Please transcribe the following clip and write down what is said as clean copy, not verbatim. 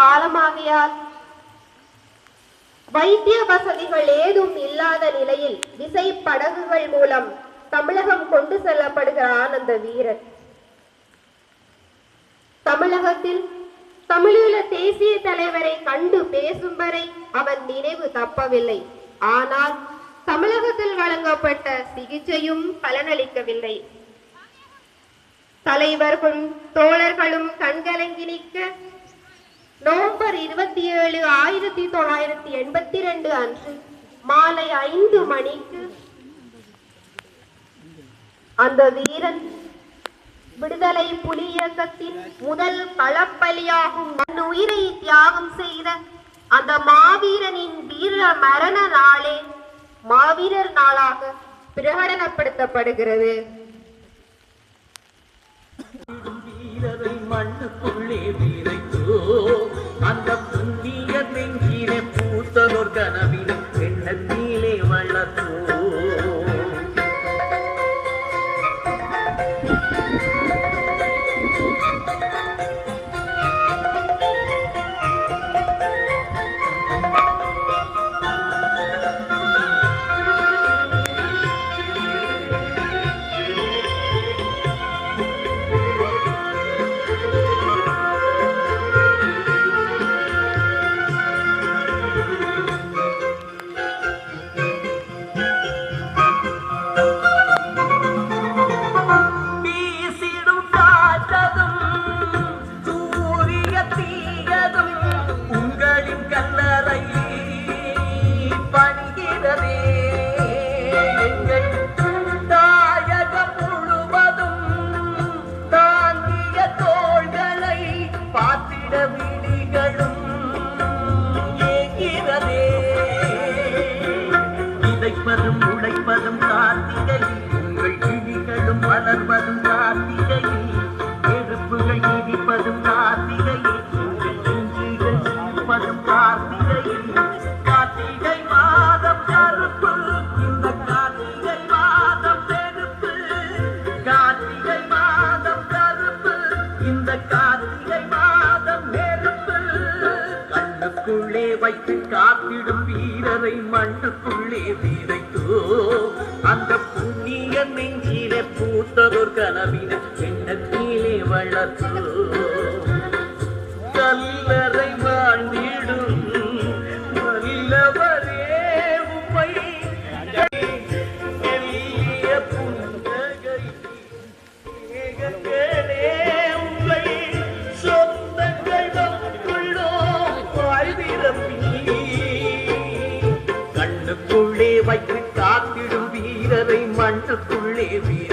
காலமாகியால் வைத்திய வசதிகள் ஏதும் இல்லாத நிலையில் விசை படகுகள் மூலம் தமிழகம் கொண்டு செல்லப்படுகிறான் அந்த வீரன். தமிழகத்தில் தமிழீழ தேசிய தலைவரை கண்டு பேசும் வரை அவன் நினைவு தப்பவில்லை. ஆனால் தமிழகத்தில் வழங்கப்பட்ட சிகிச்சையும் பலனளிக்கவில்லை. தலைவர்களும் தோழர்களும் கண்கலங்கி நிற்க நவம்பர் 27, 1982 அன்று மாலை 5 மணிக்கு அந்த வீரன் விடுதலை புலி இயக்கத்தின் முதல் களப்பலியாகும் உயிரை தியாகம் செய்த அந்த மாவீரனின் வீர மரண நாளே மாவீரர் நாளாக பிரகடனப்படுத்தப்படுகிறது. மண்ணுக்குள்ளே வீரைத்தோ அந்த புண்ணிய நெஞ்சிலே பூத்ததோர் கனவினை எண்ணத்திலே வளர்த்தோ. உழைப்பதும் கார்த்திகை உங்கள் கிளிகளும் வளர்வதும் கார்த்திகை நெருப்புகள் இடிப்பதும் கார்த்திகை உங்கள் நெஞ்சுகள் சிரிப்பதும் கார்த்திகை. கார்த்திகை மாதம் கருப்பு இந்த கார்த்திகை மாதம் நெருப்பு. கார்த்திகை மாதம் கருப்பு இந்த கார்த்திகை மாதம் நெருப்பு. கண்ணுக்குள்ளே வைத்து காத்திடும் வீரரை மண்ணுக்குள்ளே வீரைத்தோ அந்த புண்ணிய நெஞ்சிலே பூத்ததோர் கனவினை எண்ணத்திலே வளர்த்தோ. கல்லறை வாழ்ந்திடும் வல்லவரே உம்மை எளிய புன்னகை ஏகங்களே உம்மை சொந்தங்கள் நமக்குள்ளோம் வாழ்விரம்பி. கண்ணுக்குள்ளே வைத்து காத்திடும் வீரரை மண்ணுக்குள்ளே வீர